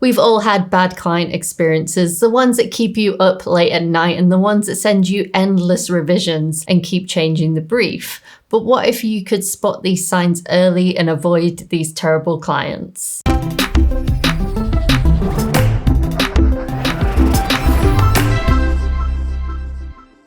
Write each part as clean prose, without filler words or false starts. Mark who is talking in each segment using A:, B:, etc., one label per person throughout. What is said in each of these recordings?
A: We've all had bad client experiences, the ones that keep you up late at night and the ones that send you endless revisions and keep changing the brief. But what if you could spot these signs early and avoid these terrible clients?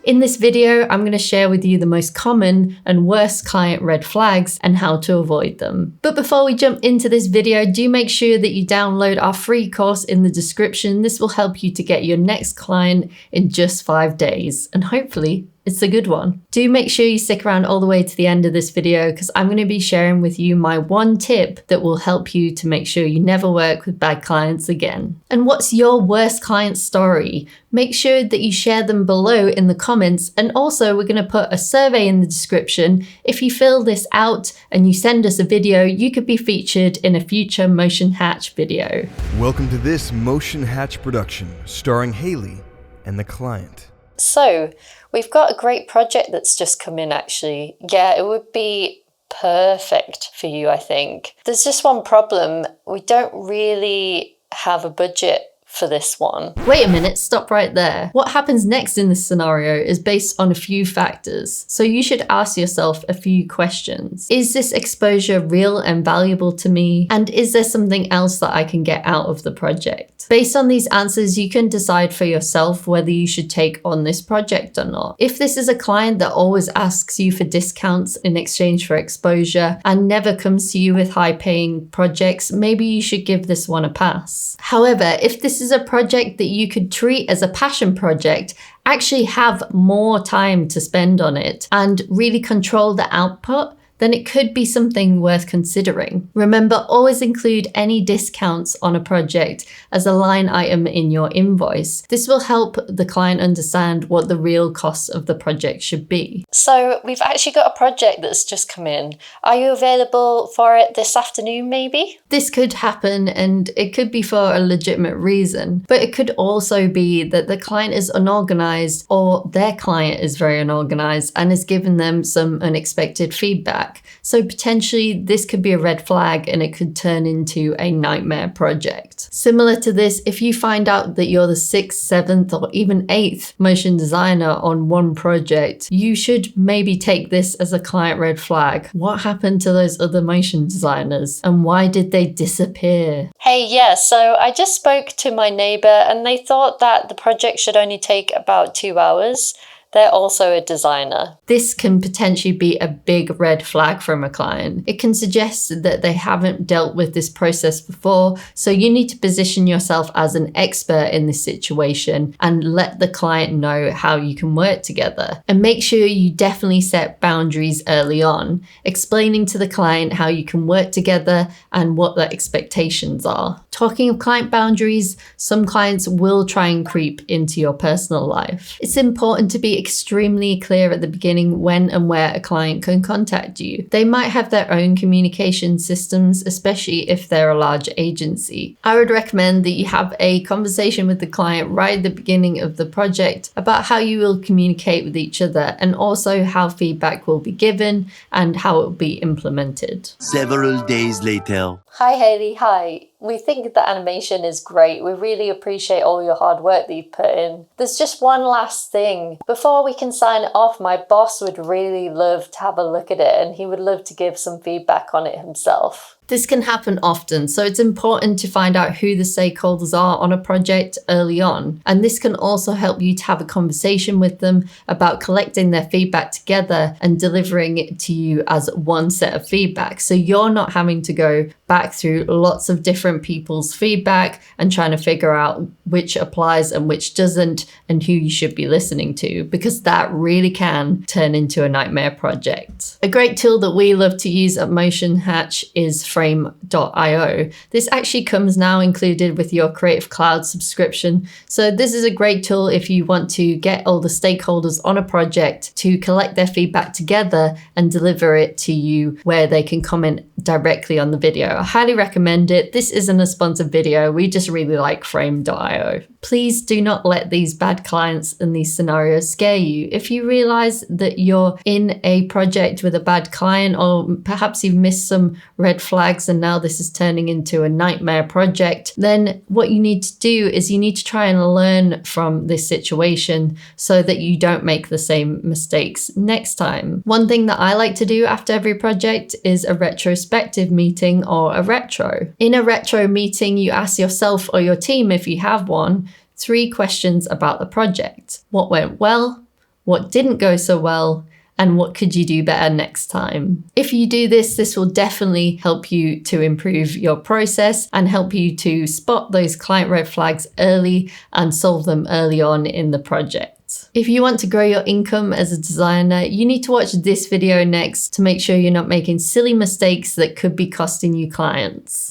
A: In this video, I'm going to share with you the most common and worst client red flags and how to avoid them. But before we jump into this video, do make sure that you download our free course in the description. This will help you to get your next client in just 5 days, and hopefully it's a good one. Do make sure you stick around all the way to the end of this video because I'm going to be sharing with you my one tip that will help you to make sure you never work with bad clients again. And what's your worst client story? Make sure that you share them below in the comments, and also we're going to put a survey in the description. If you fill this out and you send us a video, you could be featured in a future Motion Hatch video.
B: Welcome to this Motion Hatch production starring Haley and the client.
A: So, we've got a great project that's just come in actually. Yeah, it would be perfect for you, I think. There's just one problem. We don't really have a budget for this one. Wait a minute, stop right there. What happens next in this scenario is based on a few factors. So you should ask yourself a few questions. Is this exposure real and valuable to me? And is there something else that I can get out of the project? Based on these answers, you can decide for yourself whether you should take on this project or not. If this is a client that always asks you for discounts in exchange for exposure and never comes to you with high-paying projects, maybe you should give this one a pass. However, if this is a project that you could treat as a passion project, actually have more time to spend on it and really control the output, then it could be something worth considering. Remember, always include any discounts on a project as a line item in your invoice. This will help the client understand what the real cost of the project should be. So we've actually got a project that's just come in. Are you available for it this afternoon maybe? This could happen, and it could be for a legitimate reason, but it could also be that the client is unorganized or their client is very unorganized and has given them some unexpected feedback. So potentially this could be a red flag and it could turn into a nightmare project. Similar to this, if you find out that you're the 6th, 7th, or even 8th motion designer on one project, you should maybe take this as a client red flag. What happened to those other motion designers and why did they disappear? Hey, yeah, so I just spoke to my neighbor and they thought that the project should only take about 2 hours. They're also a designer. This can potentially be a big red flag from a client. It can suggest that they haven't dealt with this process before, so you need to position yourself as an expert in this situation and let the client know how you can work together. And make sure you definitely set boundaries early on, explaining to the client how you can work together and what their expectations are. Talking of client boundaries, some clients will try and creep into your personal life. It's important to be extremely clear at the beginning when and where a client can contact you. They might have their own communication systems, especially if they're a large agency. I would recommend that you have a conversation with the client right at the beginning of the project about how you will communicate with each other and also how feedback will be given and how it will be implemented.
C: Several days later.
A: Hi Haley, hi. We think the animation is great. We really appreciate all your hard work that you've put in. There's just one last thing. Before we can sign it off, my boss would really love to have a look at it and he would love to give some feedback on it himself. This can happen often, so it's important to find out who the stakeholders are on a project early on. And this can also help you to have a conversation with them about collecting their feedback together and delivering it to you as one set of feedback. So you're not having to go back through lots of different people's feedback and trying to figure out which applies and which doesn't and who you should be listening to, because that really can turn into a nightmare project. A great tool that we love to use at Motion Hatch is frame.io. This actually comes now included with your Creative Cloud subscription. So this is a great tool if you want to get all the stakeholders on a project to collect their feedback together and deliver it to you where they can comment directly on the video. I highly recommend it. This isn't a sponsored video. We just really like frame.io. Please do not let these bad clients and these scenarios scare you. If you realize that you're in a project with a bad client, or perhaps you've missed some red flags flags and now this is turning into a nightmare project, then what you need to do is you need to try and learn from this situation so that you don't make the same mistakes next time. One thing that I like to do after every project is a retrospective meeting or a retro. In a retro meeting, you ask yourself or your team, if you have one, 3 questions about the project. What went well? What didn't go so well? And what could you do better next time? If you do this, this will definitely help you to improve your process and help you to spot those client red flags early and solve them early on in the project. If you want to grow your income as a designer, you need to watch this video next to make sure you're not making silly mistakes that could be costing you clients.